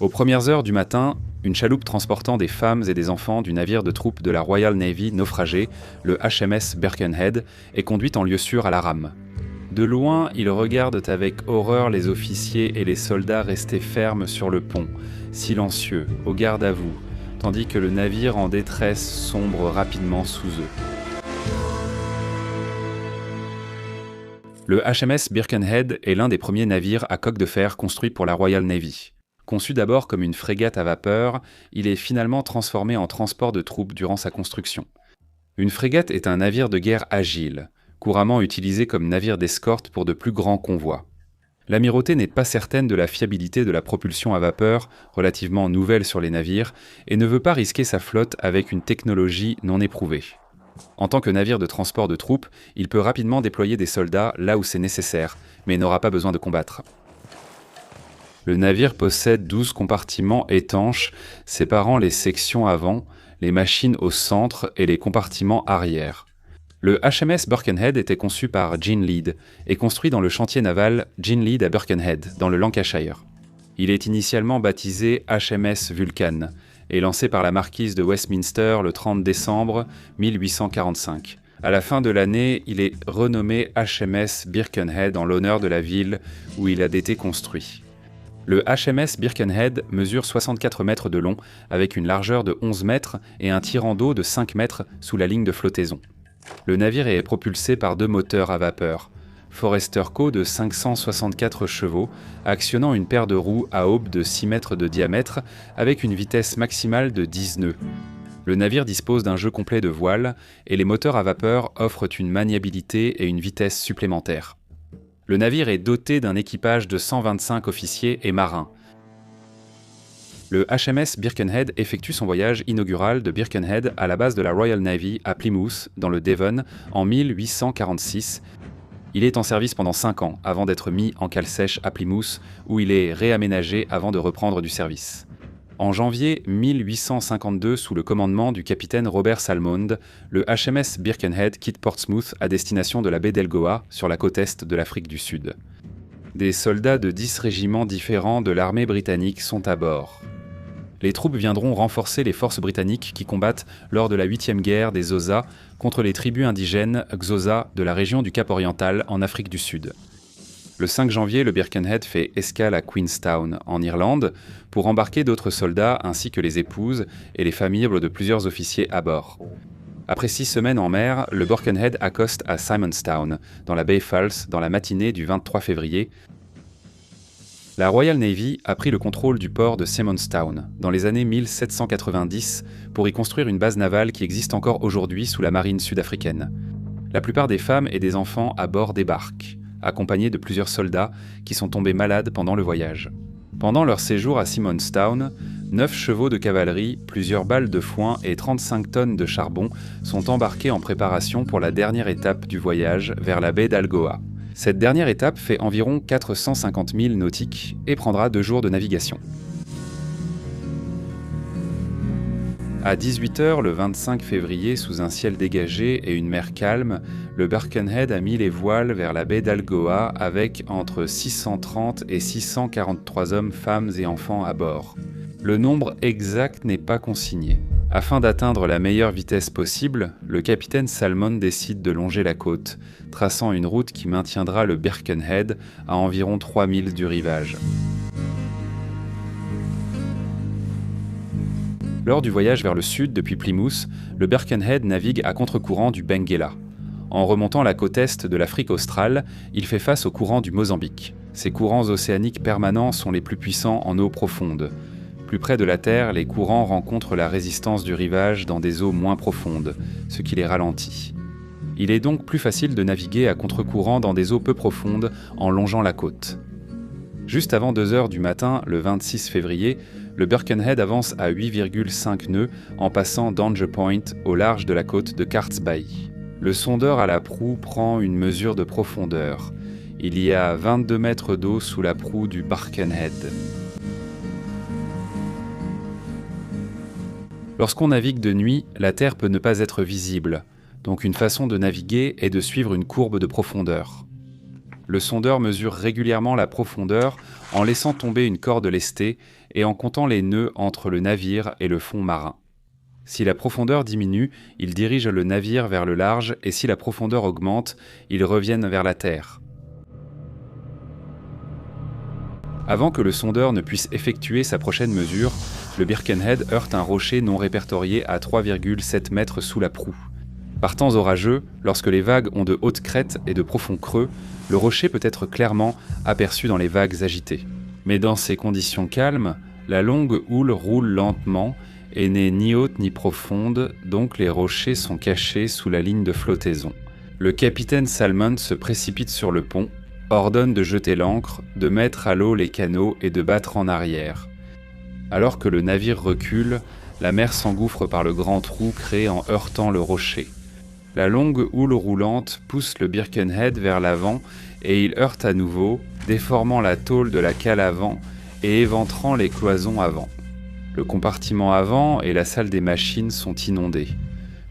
Aux premières heures du matin, une chaloupe transportant des femmes et des enfants du navire de troupes de la Royal Navy naufragé, le HMS Birkenhead, est conduite en lieu sûr à la rame. De loin, ils regardent avec horreur les officiers et les soldats restés fermes sur le pont, silencieux, au garde à vous, tandis que le navire en détresse sombre rapidement sous eux. Le HMS Birkenhead est l'un des premiers navires à coque de fer construits pour la Royal Navy. Conçu d'abord comme une frégate à vapeur, il est finalement transformé en transport de troupes durant sa construction. Une frégate est un navire de guerre agile, couramment utilisé comme navire d'escorte pour de plus grands convois. L'amirauté n'est pas certaine de la fiabilité de la propulsion à vapeur, relativement nouvelle sur les navires, et ne veut pas risquer sa flotte avec une technologie non éprouvée. En tant que navire de transport de troupes, il peut rapidement déployer des soldats là où c'est nécessaire, mais n'aura pas besoin de combattre. Le navire possède 12 compartiments étanches séparant les sections avant, les machines au centre et les compartiments arrière. Le HMS Birkenhead était conçu par Gene Lead et construit dans le chantier naval Gene Lead à Birkenhead, dans le Lancashire. Il est initialement baptisé HMS Vulcan et lancé par la marquise de Westminster le 30 décembre 1845. À la fin de l'année, il est renommé HMS Birkenhead en l'honneur de la ville où il a été construit. Le HMS Birkenhead mesure 64 mètres de long, avec une largeur de 11 mètres et un tirant d'eau de 5 mètres sous la ligne de flottaison. Le navire est propulsé par 2 moteurs à vapeur, Forester Co de 564 chevaux, actionnant une paire de roues à aubes de 6 mètres de diamètre, avec une vitesse maximale de 10 nœuds. Le navire dispose d'un jeu complet de voiles, et les moteurs à vapeur offrent une maniabilité et une vitesse supplémentaires. Le navire est doté d'un équipage de 125 officiers et marins. Le HMS Birkenhead effectue son voyage inaugural de Birkenhead à la base de la Royal Navy à Plymouth, dans le Devon, en 1846. Il est en service pendant 5 ans, avant d'être mis en cale sèche à Plymouth, où il est réaménagé avant de reprendre du service. En janvier 1852, sous le commandement du capitaine Robert Salmond, le HMS Birkenhead quitte Portsmouth à destination de la baie d'Elgoa, sur la côte est de l'Afrique du Sud. Des soldats de 10 régiments différents de l'armée britannique sont à bord. Les troupes viendront renforcer les forces britanniques qui combattent lors de la 8e guerre des Xhosa contre les tribus indigènes Xhosa de la région du Cap-Oriental en Afrique du Sud. Le 5 janvier, le Birkenhead fait escale à Queenstown, en Irlande, pour embarquer d'autres soldats ainsi que les épouses et les familles de plusieurs officiers à bord. Après 6 semaines en mer, le Birkenhead accoste à Simonstown, dans la baie False, dans la matinée du 23 février. La Royal Navy a pris le contrôle du port de Simonstown dans les années 1790 pour y construire une base navale qui existe encore aujourd'hui sous la marine sud-africaine. La plupart des femmes et des enfants à bord débarquent, accompagnés de plusieurs soldats qui sont tombés malades pendant le voyage. Pendant leur séjour à Simonstown, 9 chevaux de cavalerie, plusieurs balles de foin et 35 tonnes de charbon sont embarqués en préparation pour la dernière étape du voyage vers la baie d'Algoa. Cette dernière étape fait environ 450 milles nautiques et prendra 2 jours de navigation. À 18h le 25 février, sous un ciel dégagé et une mer calme, le Birkenhead a mis les voiles vers la baie d'Algoa avec entre 630 et 643 hommes, femmes et enfants à bord. Le nombre exact n'est pas consigné. Afin d'atteindre la meilleure vitesse possible, le capitaine Salmon décide de longer la côte, traçant une route qui maintiendra le Birkenhead à environ 3 milles du rivage. Lors du voyage vers le sud depuis Plymouth, le Birkenhead navigue à contre-courant du Benguela. En remontant la côte est de l'Afrique australe, il fait face aux courants du Mozambique. Ces courants océaniques permanents sont les plus puissants en eau profonde. Plus près de la Terre, les courants rencontrent la résistance du rivage dans des eaux moins profondes, ce qui les ralentit. Il est donc plus facile de naviguer à contre-courant dans des eaux peu profondes en longeant la côte. Juste avant 2 heures du matin, le 26 février, le Birkenhead avance à 8,5 nœuds en passant Danger Point au large de la côte de Carts Bay. Le sondeur à la proue prend une mesure de profondeur. Il y a 22 mètres d'eau sous la proue du Birkenhead. Lorsqu'on navigue de nuit, la Terre peut ne pas être visible, donc une façon de naviguer est de suivre une courbe de profondeur. Le sondeur mesure régulièrement la profondeur en laissant tomber une corde lestée et en comptant les nœuds entre le navire et le fond marin. Si la profondeur diminue, ils dirigent le navire vers le large et si la profondeur augmente, ils reviennent vers la terre. Avant que le sondeur ne puisse effectuer sa prochaine mesure, le Birkenhead heurte un rocher non répertorié à 3,7 mètres sous la proue. Par temps orageux, lorsque les vagues ont de hautes crêtes et de profonds creux, le rocher peut être clairement aperçu dans les vagues agitées. Mais dans ces conditions calmes, la longue houle roule lentement et n'est ni haute ni profonde, donc les rochers sont cachés sous la ligne de flottaison. Le capitaine Salmon se précipite sur le pont, ordonne de jeter l'ancre, de mettre à l'eau les canots et de battre en arrière. Alors que le navire recule, la mer s'engouffre par le grand trou créé en heurtant le rocher. La longue houle roulante pousse le Birkenhead vers l'avant et il heurte à nouveau, déformant la tôle de la cale avant et éventrant les cloisons avant. Le compartiment avant et la salle des machines sont inondés.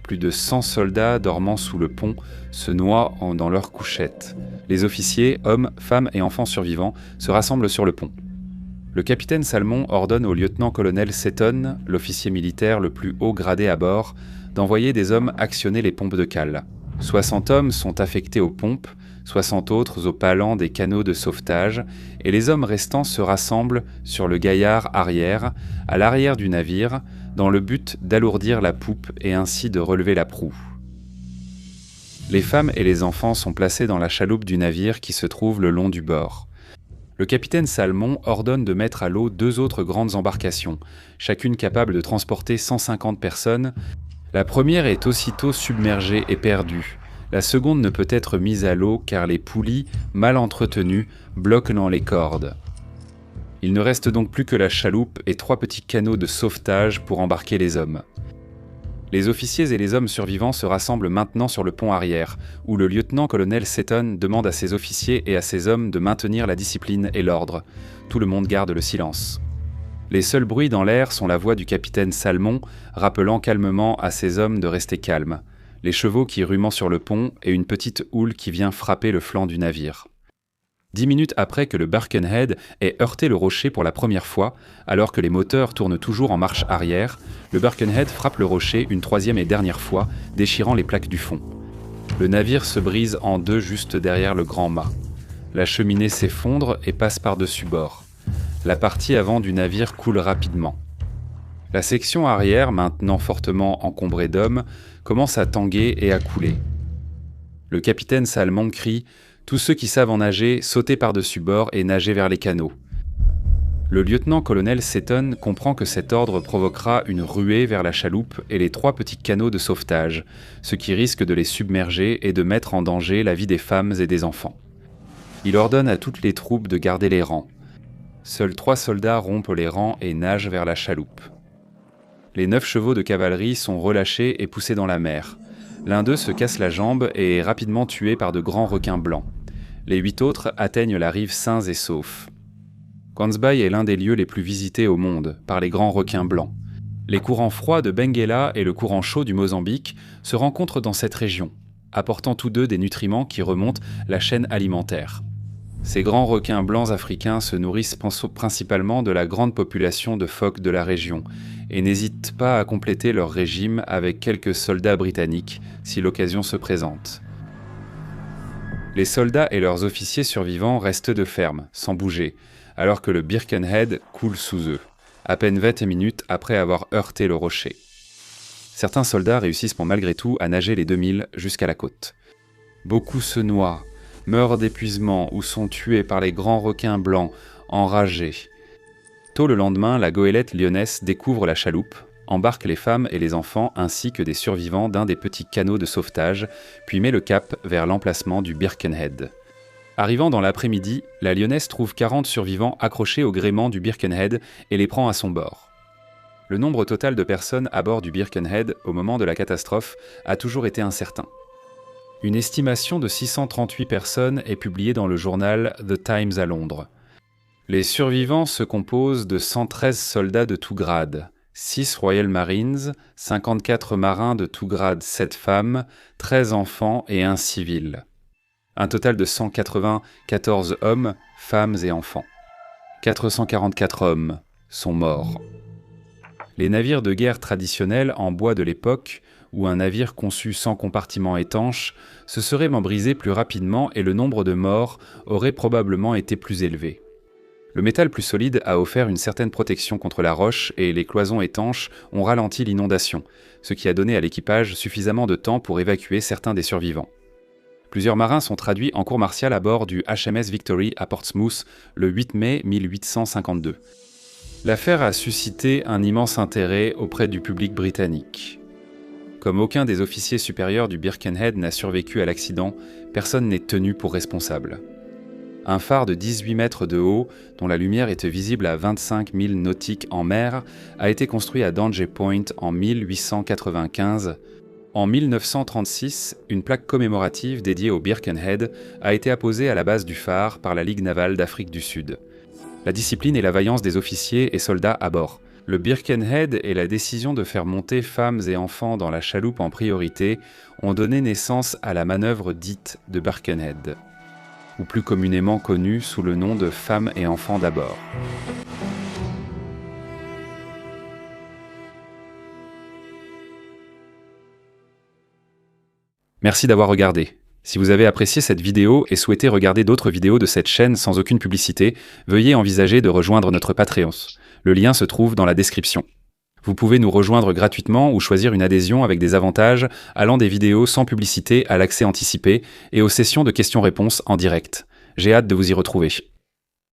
Plus de 100 soldats dormant sous le pont se noient dans leurs couchettes. Les officiers, hommes, femmes et enfants survivants se rassemblent sur le pont. Le capitaine Salmon ordonne au lieutenant-colonel Seton, l'officier militaire le plus haut gradé à bord, d'envoyer des hommes actionner les pompes de cale. 60 hommes sont affectés aux pompes, 60 autres aux palans des canots de sauvetage, et les hommes restants se rassemblent sur le gaillard arrière, à l'arrière du navire, dans le but d'alourdir la poupe et ainsi de relever la proue. Les femmes et les enfants sont placés dans la chaloupe du navire qui se trouve le long du bord. Le capitaine Salmon ordonne de mettre à l'eau 2 autres grandes embarcations, chacune capable de transporter 150 personnes. La première est aussitôt submergée et perdue. La seconde ne peut être mise à l'eau car les poulies, mal entretenues, bloquent dans les cordes. Il ne reste donc plus que la chaloupe et 3 petits canots de sauvetage pour embarquer les hommes. Les officiers et les hommes survivants se rassemblent maintenant sur le pont arrière, où le lieutenant-colonel Seton demande à ses officiers et à ses hommes de maintenir la discipline et l'ordre. Tout le monde garde le silence. Les seuls bruits dans l'air sont la voix du capitaine Salmon, rappelant calmement à ses hommes de rester calmes, les chevaux qui rument sur le pont et une petite houle qui vient frapper le flanc du navire. 10 minutes après que le Birkenhead ait heurté le rocher pour la première fois, alors que les moteurs tournent toujours en marche arrière, le Birkenhead frappe le rocher une 3e et dernière fois, déchirant les plaques du fond. Le navire se brise en 2 juste derrière le grand mât. La cheminée s'effondre et passe par-dessus bord. La partie avant du navire coule rapidement. La section arrière, maintenant fortement encombrée d'hommes, commence à tanguer et à couler. Le capitaine Salmon crie « Tous ceux qui savent en nager, sautez par-dessus bord et nagez vers les canots ». Le lieutenant-colonel Seton comprend que cet ordre provoquera une ruée vers la chaloupe et les 3 petits canots de sauvetage, ce qui risque de les submerger et de mettre en danger la vie des femmes et des enfants. Il ordonne à toutes les troupes de garder les rangs. Seuls 3 soldats rompent les rangs et nagent vers la chaloupe. Les 9 chevaux de cavalerie sont relâchés et poussés dans la mer. L'un d'eux se casse la jambe et est rapidement tué par de grands requins blancs. Les 8 autres atteignent la rive sains et saufs. Queensbury est l'un des lieux les plus visités au monde par les grands requins blancs. Les courants froids de Benguela et le courant chaud du Mozambique se rencontrent dans cette région, apportant tous deux des nutriments qui remontent la chaîne alimentaire. Ces grands requins blancs africains se nourrissent principalement de la grande population de phoques de la région et n'hésitent pas à compléter leur régime avec quelques soldats britanniques si l'occasion se présente. Les soldats et leurs officiers survivants restent de ferme, sans bouger, alors que le Birkenhead coule sous eux, à peine 20 minutes après avoir heurté le rocher. Certains soldats réussissent malgré tout à nager les 2000 jusqu'à la côte. Beaucoup se noient, meurent d'épuisement ou sont tués par les grands requins blancs, enragés. Tôt le lendemain, la goélette lyonnaise découvre la chaloupe, embarque les femmes et les enfants ainsi que des survivants d'un des petits canots de sauvetage, puis met le cap vers l'emplacement du Birkenhead. Arrivant dans l'après-midi, la lyonnaise trouve 40 survivants accrochés au gréement du Birkenhead et les prend à son bord. Le nombre total de personnes à bord du Birkenhead au moment de la catastrophe a toujours été incertain. Une estimation de 638 personnes est publiée dans le journal The Times à Londres. Les survivants se composent de 113 soldats de tout grade, 6 Royal Marines, 54 marins de tout grade, 7 femmes, 13 enfants et 1 civil. Un total de 194 hommes, femmes et enfants. 444 hommes sont morts. Les navires de guerre traditionnels en bois de l'époque, ou un navire conçu sans compartiment étanche, se serait membrisé plus rapidement et le nombre de morts aurait probablement été plus élevé. Le métal plus solide a offert une certaine protection contre la roche et les cloisons étanches ont ralenti l'inondation, ce qui a donné à l'équipage suffisamment de temps pour évacuer certains des survivants. Plusieurs marins sont traduits en cour martiale à bord du HMS Victory à Portsmouth le 8 mai 1852. L'affaire a suscité un immense intérêt auprès du public britannique. Comme aucun des officiers supérieurs du Birkenhead n'a survécu à l'accident, personne n'est tenu pour responsable. Un phare de 18 mètres de haut, dont la lumière était visible à 25 milles nautiques en mer, a été construit à Danger Point en 1895. En 1936, une plaque commémorative dédiée au Birkenhead a été apposée à la base du phare par la Ligue navale d'Afrique du Sud. La discipline et la vaillance des officiers et soldats à bord. Le Birkenhead et la décision de faire monter femmes et enfants dans la chaloupe en priorité ont donné naissance à la manœuvre dite de Birkenhead, ou plus communément connue sous le nom de femmes et enfants d'abord. Merci d'avoir regardé. Si vous avez apprécié cette vidéo et souhaitez regarder d'autres vidéos de cette chaîne sans aucune publicité, veuillez envisager de rejoindre notre Patreon. Le lien se trouve dans la description. Vous pouvez nous rejoindre gratuitement ou choisir une adhésion avec des avantages allant des vidéos sans publicité à l'accès anticipé et aux sessions de questions-réponses en direct. J'ai hâte de vous y retrouver.